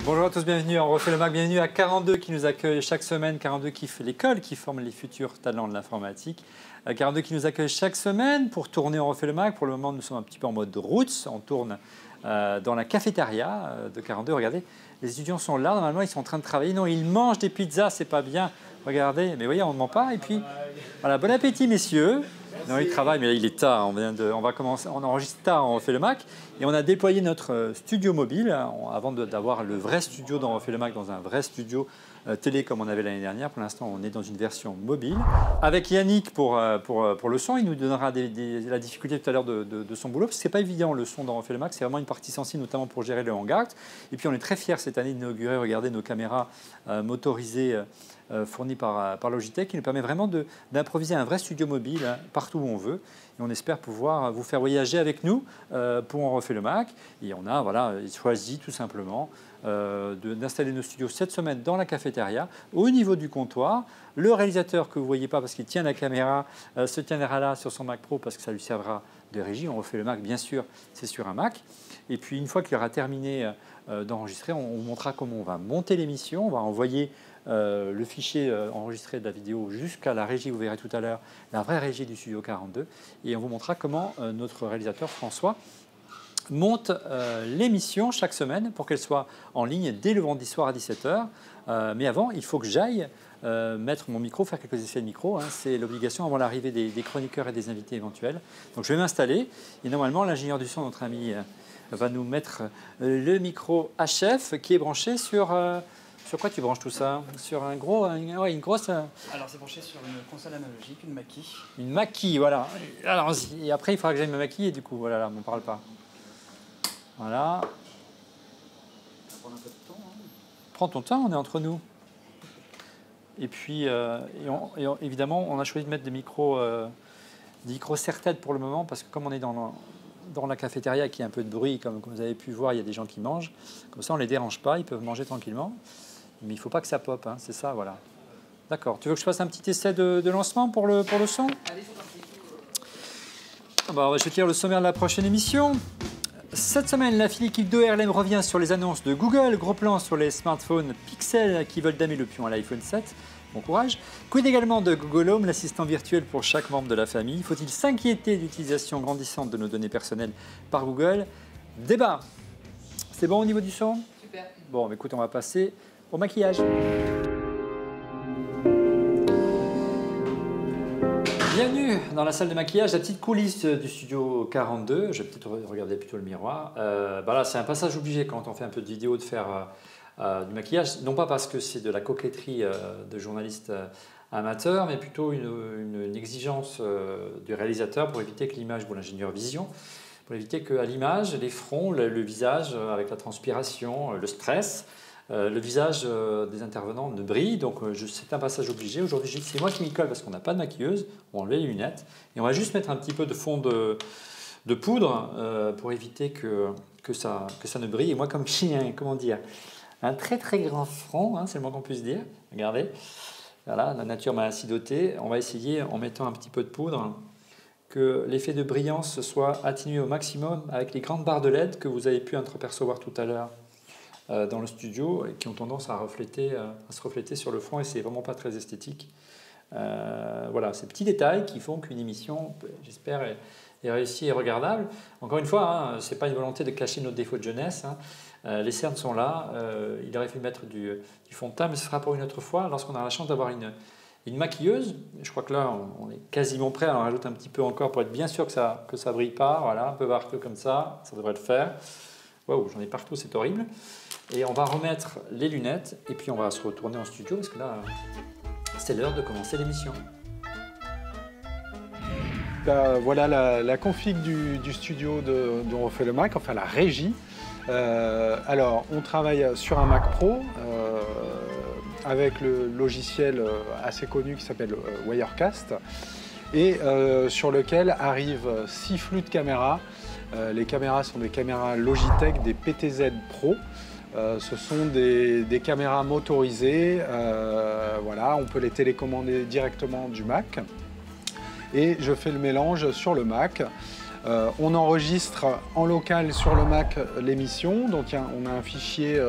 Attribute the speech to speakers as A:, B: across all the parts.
A: Bonjour à tous, bienvenue. On refait le Mac. Bienvenue à 42 qui nous accueille chaque semaine. 42 qui fait l'école qui forme les futurs talents de l'informatique. 42 qui nous accueille chaque semaine pour tourner On refait le Mac. Pour le moment, nous sommes un petit peu en mode route. On tourne dans la cafétéria de 42. Regardez, les étudiants sont là. Normalement, ils sont en train de travailler. Non, ils mangent des pizzas, c'est pas bien. Regardez, mais vous voyez, on ne ment pas. Et puis, voilà, bon appétit, messieurs. Non, il travaille, mais là, il est tard. On va commencer, on enregistre tard, on refait le Mac. Et on a déployé notre studio mobile avant d'avoir le vrai studio dont on refait le Mac dans un vrai studio télé comme on avait l'année dernière. Pour l'instant, on est dans une version mobile. Avec Yannick pour le son, il nous donnera la difficulté tout à l'heure de son boulot. Parce que ce n'est pas évident le son dont on refait le Mac. C'est vraiment une partie sensible, notamment pour gérer le hangout. Et puis, on est très fiers cette année d'inaugurer, regardez, nos caméras motorisées fournies par Logitech, qui nous permet vraiment d'improviser un vrai studio mobile partout où on veut. Et on espère pouvoir vous faire voyager avec nous pour On refait le Mac. Et on a choisi tout simplement d'installer nos studios cette semaine dans la cafétéria, au niveau du comptoir. Le réalisateur que vous ne voyez pas parce qu'il tient la caméra se tiendra là sur son Mac Pro parce que ça lui servira de régie. On refait le Mac, bien sûr, c'est sur un Mac. Et puis une fois qu'il aura terminé d'enregistrer, on vous montrera comment on va monter l'émission. On va envoyer le fichier enregistré de la vidéo jusqu'à la régie, vous verrez tout à l'heure, la vraie régie du Studio 42. Et on vous montrera comment notre réalisateur François monte l'émission chaque semaine pour qu'elle soit en ligne dès le vendredi soir à 17 h. Mais avant, il faut que j'aille mettre mon micro, faire quelques essais de micro. C'est l'obligation avant l'arrivée des chroniqueurs et des invités éventuels. Donc je vais m'installer et normalement l'ingénieur du son, notre ami, va nous mettre le micro HF qui est branché sur... Sur quoi tu branches tout ça? Sur une grosse...
B: Alors c'est branché sur une console analogique, une Mackie.
A: Une Mackie, voilà. Allons-y. Et après, il faudra que j'aille me maquiller, du coup. Voilà, on ne parle pas. Voilà.
B: Ça prend un peu de temps.
A: Prends ton temps, on est entre nous. Et puis, évidemment, on a choisi de mettre des micros serre-tête pour le moment, parce que comme on est dans la cafétéria, qui a un peu de bruit, comme vous avez pu voir, il y a des gens qui mangent. Comme ça, on ne les dérange pas, ils peuvent manger tranquillement. Mais il ne faut pas que ça pop, c'est ça, voilà. D'accord. Tu veux que je fasse un petit essai de lancement pour le son?
B: Allez, c'est parti.
A: Je vais te lire le sommaire de la prochaine émission. Cette semaine, la file équipe d'ORLM revient sur les annonces de Google. Gros plan sur les smartphones Pixel qui veulent damer le pion à l'iPhone 7. Bon courage. Quid également de Google Home, l'assistant virtuel pour chaque membre de la famille. Faut-il s'inquiéter d'utilisation grandissante de nos données personnelles par Google? Débat. C'est bon au niveau du son?
B: Super.
A: Bon, écoute, on va passer au maquillage. Bienvenue dans la salle de maquillage, la petite coulisse du studio 42. Je vais peut-être regarder plutôt le miroir. Là, c'est un passage obligé quand on fait un peu de vidéo de faire du maquillage. Non pas parce que c'est de la coquetterie de journaliste amateur, mais plutôt une exigence du réalisateur pour éviter que l'image, ou l'ingénieur vision, pour éviter qu'à l'image, les fronts, le visage avec la transpiration, le stress, le visage des intervenants ne brille, donc c'est un passage obligé. Aujourd'hui, c'est moi qui m'y colle parce qu'on n'a pas de maquilleuse, on va enlever les lunettes et on va juste mettre un petit peu de fond de poudre pour éviter que ça ne brille. Et moi, comme j'ai un très très grand front, c'est le moins qu'on puisse dire, regardez, voilà, la nature m'a ainsi doté, on va essayer en mettant un petit peu de poudre que l'effet de brillance soit atténué au maximum avec les grandes barres de LED que vous avez pu entreapercevoir tout à l'heure dans le studio et qui ont tendance à se refléter sur le front et c'est vraiment pas très esthétique. Voilà, ces petits détails qui font qu'une émission, j'espère, est réussie et regardable. Encore une fois, ce n'est pas une volonté de cacher nos défauts de jeunesse. Les cernes sont là, il aurait fallu mettre du fond de teint, mais ce sera pour une autre fois lorsqu'on a la chance d'avoir une maquilleuse. Je crois que là, on est quasiment prêt. On rajoute un petit peu encore pour être bien sûr que ça brille pas. Voilà, un peu partout comme ça devrait le faire. Waouh, j'en ai partout, c'est horrible. Et on va remettre les lunettes et puis on va se retourner en studio parce que là, c'est l'heure de commencer l'émission.
C: Voilà la config du studio dont on refait le Mac, enfin la régie. Alors, on travaille sur un Mac Pro avec le logiciel assez connu qui s'appelle Wirecast et sur lequel arrivent 6 flux de caméras. Les caméras sont des caméras Logitech, des PTZ Pro. Ce sont des caméras motorisées, voilà, on peut les télécommander directement du Mac. Et je fais le mélange sur le Mac On enregistre en local sur le Mac l'émission, donc on a un fichier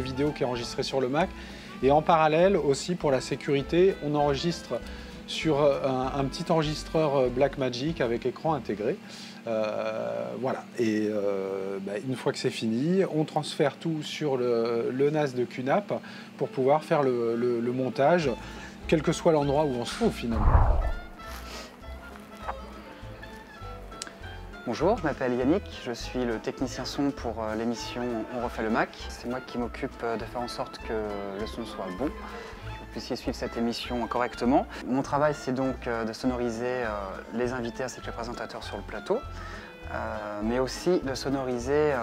C: vidéo qui est enregistré sur le Mac. Et en parallèle aussi pour la sécurité, on enregistre sur un petit enregistreur Blackmagic avec écran intégré. Voilà, et une fois que c'est fini, on transfère tout sur le NAS de QNAP pour pouvoir faire le montage, quel que soit l'endroit où on se trouve finalement.
B: Bonjour, je m'appelle Yannick, je suis le technicien son pour l'émission On refait le Mac. C'est moi qui m'occupe de faire en sorte que le son soit bon, que vous puissiez suivre cette émission correctement. Mon travail, c'est donc de sonoriser les invités ainsi que les présentateurs sur le plateau, mais aussi de sonoriser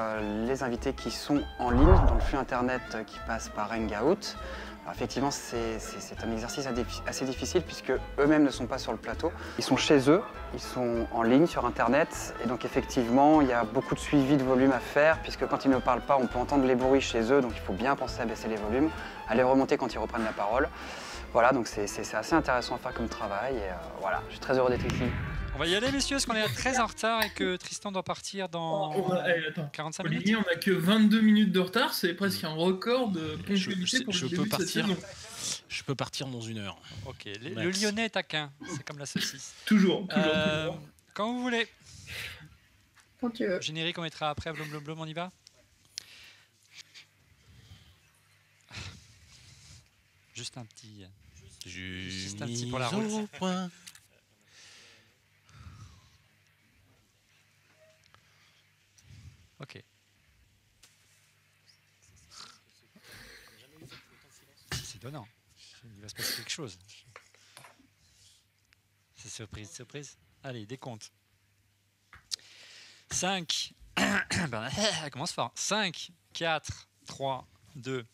B: les invités qui sont en ligne dans le flux internet qui passe par Hangout. Alors effectivement, c'est un exercice assez difficile puisque eux-mêmes ne sont pas sur le plateau. Ils sont chez eux, ils sont en ligne sur Internet et donc effectivement, il y a beaucoup de suivi de volume à faire puisque quand ils ne parlent pas, on peut entendre les bruits chez eux, donc il faut bien penser à baisser les volumes, à les remonter quand ils reprennent la parole. Voilà, donc c'est assez intéressant à faire comme travail et voilà, je suis très heureux d'être ici.
A: On va y aller, messieurs, parce qu'on est très en retard et que Tristan doit partir dans 45 minutes.
D: Olivier, on n'a que 22 minutes de retard, c'est presque un record de ponctualité pour le début de cette saison.
E: Je peux partir dans 1 heure.
A: Ok, le Lyonnais est taquin, c'est comme la saucisse.
D: Toujours.
A: Quand vous voulez.
F: Quand tu veux.
A: Générique, on mettra après, blum blum blum, on y va. Juste un petit pour la route. Ok. C'est étonnant. Il va se passer quelque chose. C'est surprise, surprise. Allez, décompte. 5. Ben, elle commence fort. 5, 4, 3, 2.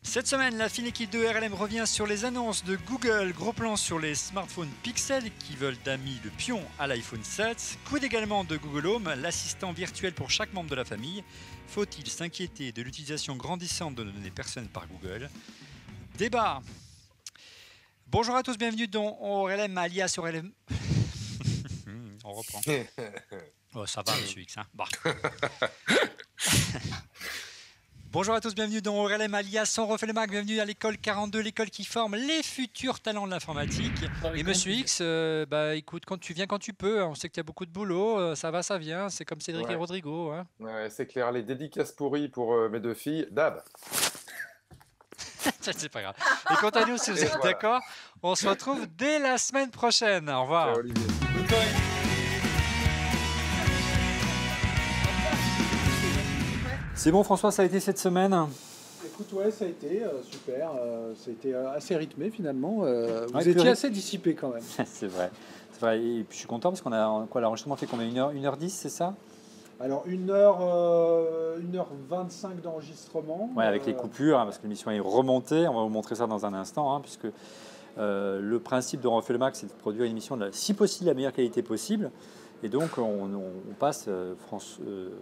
A: Cette semaine, la fine équipe de RLM revient sur les annonces de Google. Gros plan sur les smartphones Pixel qui veulent d'amis le pion à l'iPhone 7. Quid également de Google Home, l'assistant virtuel pour chaque membre de la famille. Faut-il s'inquiéter de l'utilisation grandissante de données personnelles par Google? Débat. Bonjour à tous, bienvenue dans RLM alias RLM. On reprend. Oh, ça va, monsieur X. Hein, bah. Bonjour à tous, bienvenue dans RLM alias On refait le Mac, bienvenue à l'école 42, l'école qui forme les futurs talents de l'informatique. Et monsieur X, écoute, quand tu viens quand tu peux, on sait que tu as beaucoup de boulot, ça va, ça vient, c'est comme Cédric et Rodrigo. Hein.
G: Ouais, c'est clair, les dédicaces pourries pour mes 2 filles, dab.
A: C'est pas grave. Et quant à nous, si vous êtes d'accord, on se retrouve dès la semaine prochaine. Au revoir.
G: Ciao, Olivier.
A: C'est bon François, ça a été cette semaine?
C: Écoute, ouais, ça a été super, ça a été assez rythmé finalement. Vous étiez assez dissipé quand même.
A: C'est vrai. Et puis je suis content parce qu'on a l'enregistrement fait combien 1h10, c'est ça?
C: Alors 1h25 d'enregistrement.
A: Ouais, avec les coupures, hein, parce que l'émission est remontée. On va vous montrer ça dans un instant, hein, puisque le principe de On refait le Mac, c'est de produire une émission de si possible la meilleure qualité possible. Et donc on passe,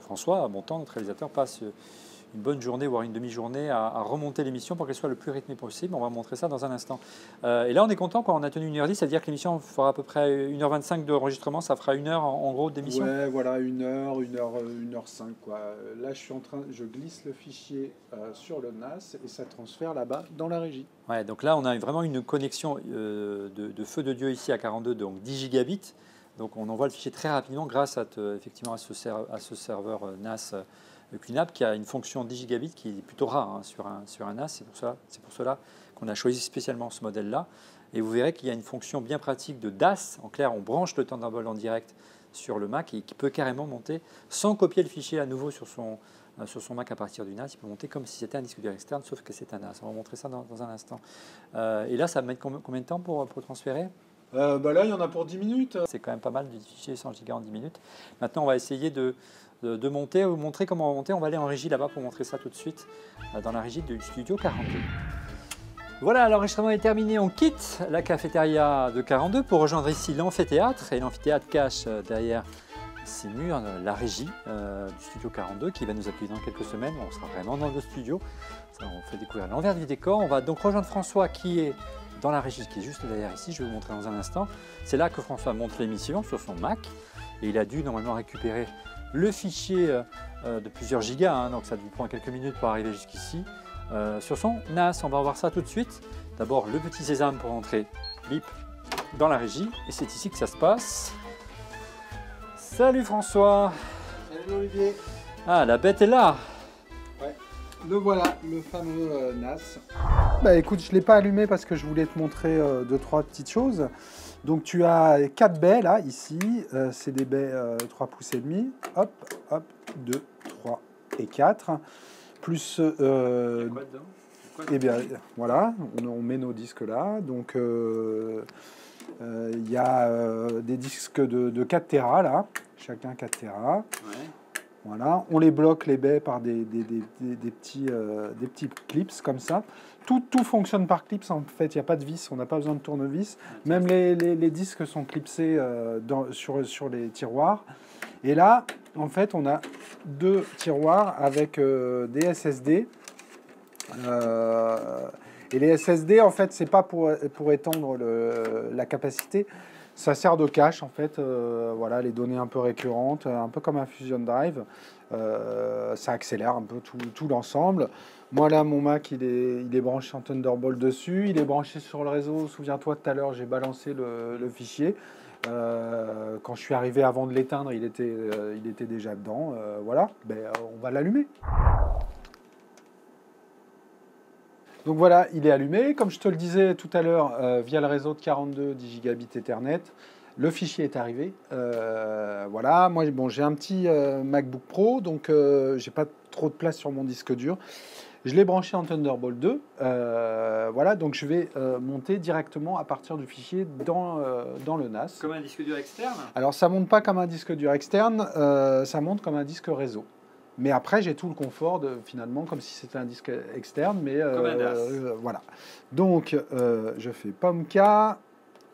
A: François, à mon temps, notre réalisateur, passe une bonne journée, voire une demi-journée à remonter l'émission pour qu'elle soit le plus rythmée possible. On va montrer ça dans un instant. Et là, on est content quand on a tenu 1h10, c'est-à-dire que l'émission fera à peu près 1h25 d'enregistrement, ça fera 1 heure en gros d'émission.
C: Ouais, voilà, 1h05 quoi. Là, je glisse le fichier sur le NAS et ça transfère là-bas dans la régie.
A: Ouais, donc là, on a vraiment une connexion de feu de Dieu ici à 42, donc 10 gigabits. Donc on envoie le fichier très rapidement grâce effectivement à ce serveur NAS QNAP qui a une fonction 10 gigabits qui est plutôt rare hein, sur un NAS. C'est pour cela qu'on a choisi spécialement ce modèle-là. Et vous verrez qu'il y a une fonction bien pratique de DAS. En clair, on branche le Thunderbolt en direct sur le Mac et qui peut carrément monter sans copier le fichier à nouveau sur son Mac à partir du NAS. Il peut monter comme si c'était un disque dur externe, sauf que c'est un NAS. On va montrer ça dans un instant. Et là, ça va mettre combien de temps pour transférer ?
C: Là, il y en a pour 10 minutes.
A: C'est quand même pas mal de fichiers 100 Go en 10 minutes. Maintenant, on va essayer de monter, vous montrer comment monter. On va aller en régie là-bas pour montrer ça tout de suite dans la régie du studio 42. Voilà, l'enregistrement est terminé. On quitte la cafétéria de 42 pour rejoindre ici l'amphithéâtre. Et l'amphithéâtre cache derrière ces murs la régie du studio 42 qui va nous accueillir dans quelques semaines. On sera vraiment dans le studio. On fait découvrir l'envers du décor. On va donc rejoindre François qui est dans la régie qui est juste derrière ici, je vais vous montrer dans un instant. C'est là que François monte l'émission sur son Mac et il a dû normalement récupérer le fichier de plusieurs gigas, hein, donc ça lui prend quelques minutes pour arriver jusqu'ici, sur son NAS. On va voir ça tout de suite. D'abord le petit sésame pour entrer, bip, dans la régie et c'est ici que ça se passe. Salut François.
C: Salut Olivier.
A: Ah, la bête est là.
C: Ouais, le voilà, le fameux NAS. Bah écoute, je ne l'ai pas allumé parce que je voulais te montrer 2-3 petites choses. Donc tu as 4 baies là, ici. C'est des baies 3 pouces et demi. Hop, hop, 2, 3 et 4. Plus...
A: Il y a quoi dedans?
C: Eh bien, voilà, on met nos disques là. Donc, il y a des disques de 4 Tera là, chacun 4 Tera.
A: Ouais.
C: Voilà, on les bloque les baies par des petits clips comme ça. Tout fonctionne par clips en fait, il n'y a pas de vis, on n'a pas besoin de tournevis. Même les disques sont clipsés sur les tiroirs. Et là, en fait, on a 2 tiroirs avec des SSD. Et les SSD, en fait, c'est pas pour étendre la capacité. Ça sert de cache, en fait. Voilà, les données un peu récurrentes, un peu comme un Fusion Drive. Ça accélère un peu tout l'ensemble. Moi, là, mon Mac, il est branché en Thunderbolt dessus. Il est branché sur le réseau. Souviens-toi, tout à l'heure, j'ai balancé le fichier. Quand je suis arrivé avant de l'éteindre, il était déjà dedans. Voilà, on va l'allumer. Donc voilà, il est allumé. Comme je te le disais tout à l'heure, via le réseau de 42 10 gigabits Ethernet, le fichier est arrivé. Voilà, moi j'ai un petit MacBook Pro, donc j'ai pas trop de place sur mon disque dur. Je l'ai branché en Thunderbolt 2. Voilà, donc je vais monter directement à partir du fichier dans le NAS.
A: Comme un disque dur externe?
C: Alors ça monte pas comme un disque dur externe, ça monte comme un disque réseau. Mais après, j'ai tout le confort, finalement, comme si c'était un disque externe. Mais voilà. Donc, je fais POMK,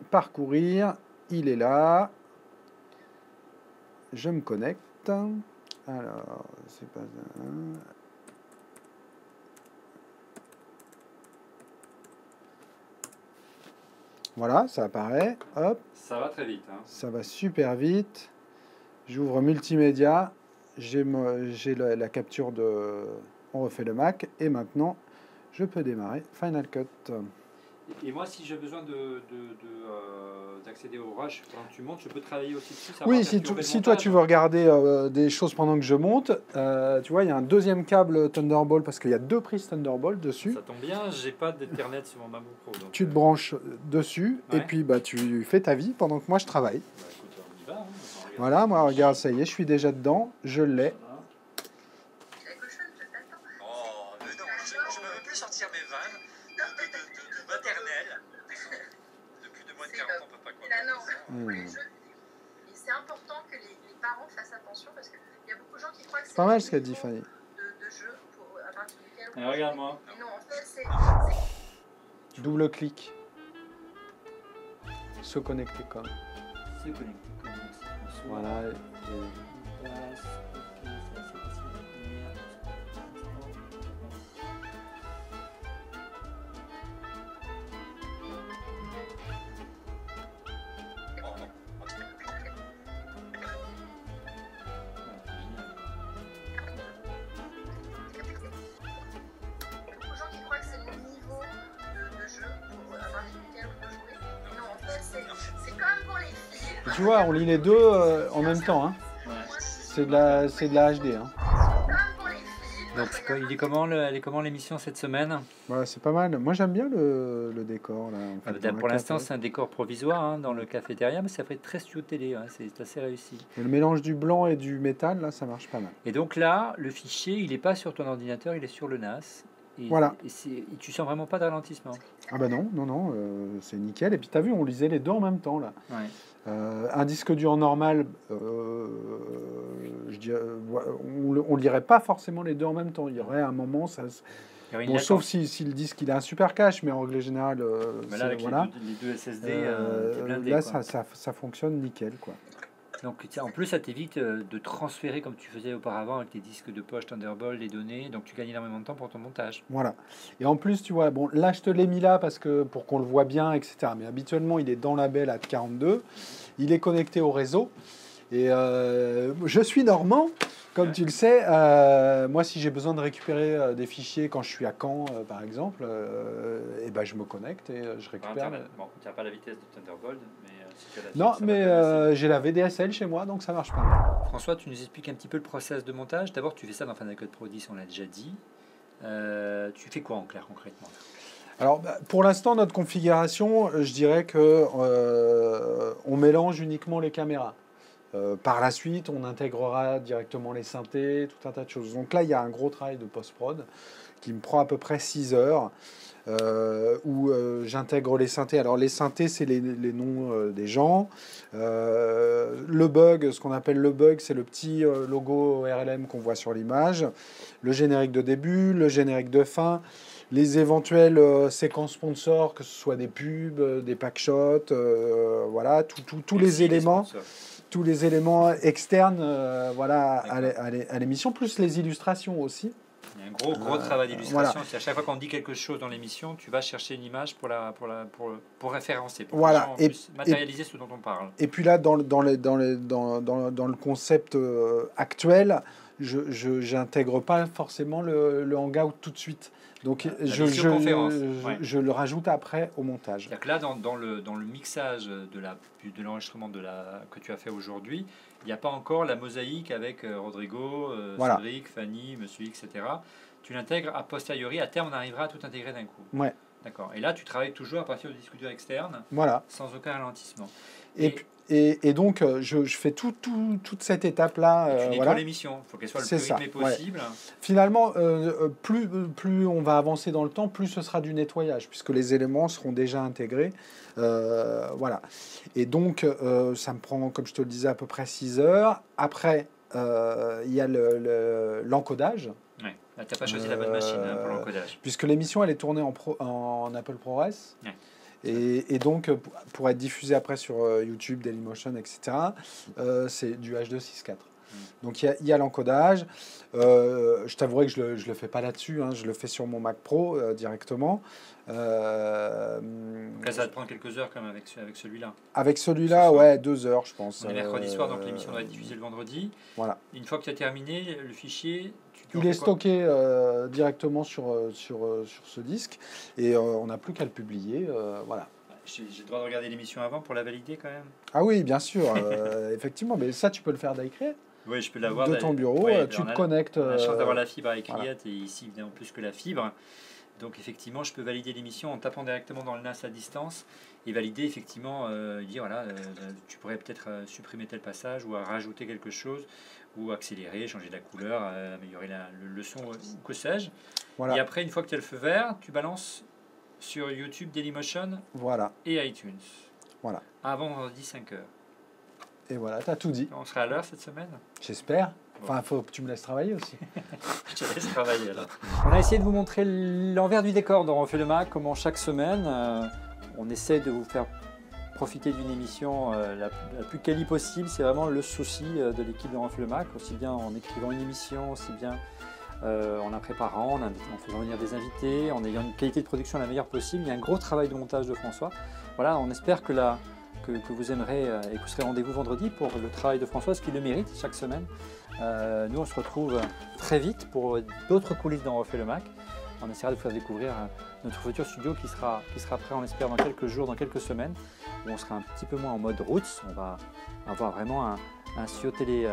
C: parcourir, il est là. Je me connecte. Alors, c'est pas... Voilà, ça apparaît. Hop.
A: Ça va très vite. Hein.
C: Ça va super vite. J'ouvre multimédia. J'ai la capture de On refait le Mac et maintenant je peux démarrer Final Cut.
A: Et moi, si j'ai besoin d'accéder au Rush pendant que tu montes, je peux travailler aussi dessus.
C: Oui, si toi tu veux regarder des choses pendant que je monte, tu vois, il y a un deuxième câble Thunderbolt parce qu'il y a 2 prises Thunderbolt dessus.
A: Ça tombe bien, j'ai pas d'Ethernet sur mon MacBook Pro. Donc
C: tu te branches dessus et puis tu fais ta vie pendant que moi je travaille.
A: Bah, écoute, on y va, hein.
C: Voilà, moi regarde, ça y est, je suis déjà dedans, je l'ai.
H: Oh, mais non, je ne veux plus sortir mes vannes de maternelle. Depuis de moins de 40 ans, on ne peut pas quoi.
F: Et c'est important que les parents fassent attention parce qu'il y a beaucoup de gens qui croient que c'est
C: pas mal ce qu'a dit Fanny.
F: De jeu à partir duquel on
A: regarde-moi.
F: Mais non, en fait, c'est...
C: Double clic. Se connecter comme.
A: Se connecter comme ça.
C: Voilà. Tu vois, on lit les deux en même temps. Hein.
A: Ouais.
C: C'est de la HD. Hein.
A: Donc, elle est comment l'émission cette semaine?
C: Voilà, c'est pas mal. Moi, j'aime bien le décor. Là, en fait,
A: pour l'instant, c'est un décor provisoire hein, dans le cafétéria, mais ça fait très studio télé. Hein, c'est assez réussi.
C: Et le mélange du blanc et du métal, là, ça marche pas mal.
A: Et donc là, le fichier, il n'est pas sur ton ordinateur, il est sur le NAS. Et,
C: voilà.
A: Et tu sens vraiment pas de ralentissement?
C: Ah bah non, c'est nickel. Et puis tu as vu, on lisait les deux en même temps là.
A: Ouais.
C: Un disque dur normal, je dis, on lirait pas forcément les deux en même temps. Il y aurait un moment, ça. Bon, sauf si le disque il a un super cache, mais en règle générale,
A: mais là, avec
C: voilà.
A: les deux SSD, blindé,
C: là
A: quoi.
C: ça fonctionne nickel quoi.
A: Donc en plus, ça t'évite de transférer comme tu faisais auparavant avec tes disques de poche Thunderbolt, les données. Donc tu gagnes énormément de temps pour ton montage.
C: Voilà. Et en plus, tu vois, bon, là, je te l'ai mis là parce que pour qu'on le voit bien, etc. Mais habituellement, il est dans la belle à 42. Il est connecté au réseau. Et je suis normand, comme tu le sais. Moi, si j'ai besoin de récupérer des fichiers quand je suis à Caen, par exemple, et ben, je me connecte et je récupère.
A: Bon, tu n'as pas la vitesse de Thunderbolt, mais si tu as la
C: Non,
A: fibre, ça
C: mais
A: va te passer.
C: j'ai la VDSL chez moi, donc ça marche pas mal.
A: François, tu nous expliques un petit peu le process de montage. D'abord, tu fais ça dans Final Cut Pro 10, on l'a déjà dit. Tu fais quoi en clair, concrètement?
C: Alors, pour l'instant, notre configuration, je dirais que on mélange uniquement les caméras. Par la suite, on intégrera directement les synthés, tout un tas de choses. Donc là, il y a un gros travail de post-prod qui me prend à peu près 6 heures, où j'intègre les synthés. Alors les synthés, c'est les noms des gens. Le bug, ce qu'on appelle le bug, c'est le petit logo RLM qu'on voit sur l'image. Le générique de début, le générique de fin. Les éventuelles séquences sponsors, que ce soit des pubs, des packshots, voilà, tous les éléments. Tous les éléments externes voilà, à l'émission, plus les illustrations aussi.
A: Il y a un gros travail d'illustration. Voilà. C'est à chaque fois qu'on dit quelque chose dans l'émission, tu vas chercher une image pour référencer, pour
C: voilà.
A: matérialiser ce dont on parle.
C: Et puis là, dans le concept actuel, je n'intègre pas forcément le hangout tout de suite. Donc je le rajoute après au montage.
A: C'est-à-dire que là, dans le mixage de l'enregistrement que tu as fait aujourd'hui, il n'y a pas encore la mosaïque avec Rodrigo,
C: voilà.
A: Cédric, Fanny, Monsieur X, etc. Tu l'intègres a posteriori. À terme, on arrivera à tout intégrer d'un coup.
C: Ouais.
A: D'accord. Et là, tu travailles toujours à partir de disque dur externe,
C: voilà.
A: Sans aucun ralentissement.
C: Et donc, je fais toute cette étape-là.
A: Tu nettoies l'émission. Il faut qu'elle soit le plus rythmée possible.
C: Ouais. Finalement, plus on va avancer dans le temps, plus ce sera du nettoyage, puisque les éléments seront déjà intégrés. Voilà. Et donc, ça me prend, comme je te le disais, à peu près 6 heures. Après, il y a l'encodage.
A: Ouais. Là, tu n'as pas choisi la bonne machine pour l'encodage.
C: Puisque l'émission, elle est tournée en Apple ProRes. Ouais. Et donc, pour être diffusé après sur YouTube, Dailymotion, etc., c'est du H264. Donc, il y a l'encodage. Je t'avouerai que je le fais pas là-dessus. Hein, je le fais sur mon Mac Pro directement.
A: Là, ça va te prendre quelques heures quand même avec celui-là.
C: Avec celui-là, ouais, 2 heures, je pense.
A: On est mercredi soir, donc l'émission doit être diffusée le vendredi.
C: Voilà.
A: Une fois que tu as terminé, le fichier...
C: Il est stocké directement sur ce disque et on n'a plus qu'à le publier. Voilà.
A: J'ai le droit de regarder l'émission avant pour la valider quand même?
C: Ah oui, bien sûr, effectivement. Mais ça, tu peux le faire d'iCreate.
A: Oui, je peux l'avoir.
C: De ton bureau, tu te connectes.
A: On a la chance d'avoir la fibre avec iCreate et ici, évidemment, plus que la fibre. Donc, effectivement, je peux valider l'émission en tapant directement dans le NAS à distance et valider, effectivement, dire voilà, tu pourrais peut-être supprimer tel passage ou rajouter quelque chose ou accélérer, changer la couleur, améliorer le son, ou que sais-je. Voilà. Et après, une fois que tu as le feu vert, tu balances sur YouTube, Dailymotion et iTunes.
C: Voilà.
A: Avant vendredi 5h.
C: Et voilà, tu as tout dit.
A: On sera à l'heure cette semaine?
C: J'espère. Enfin, il faut que tu me laisses travailler aussi.
A: Je te laisse travailler alors. On a essayé de vous montrer l'envers du décor dans On fait le Mac, comment chaque semaine, on essaie de vous faire profiter d'une émission la plus quali possible. C'est vraiment le souci de l'équipe de On fait le Mac, aussi bien en écrivant une émission, aussi bien en la préparant, en faisant venir des invités, en ayant une qualité de production la meilleure possible. Il y a un gros travail de montage de François. Voilà, on espère que vous aimerez et que vous serez rendez-vous vendredi pour le travail de François, ce qu'il le mérite chaque semaine. Nous, on se retrouve très vite pour d'autres coulisses dans On refait le Mac. On essaiera de vous faire découvrir notre futur studio qui sera prêt, on espère, dans quelques jours, dans quelques semaines, où on sera un petit peu moins en mode roots. On va avoir vraiment un studio télé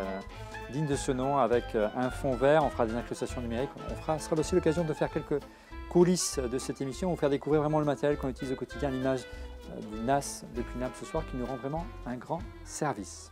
A: digne de ce nom avec un fond vert. On fera des incrustations numériques. Ce sera aussi l'occasion de faire quelques coulisses de cette émission, vous faire découvrir vraiment le matériel qu'on utilise au quotidien, l'image du NAS depuis Naples ce soir qui nous rend vraiment un grand service.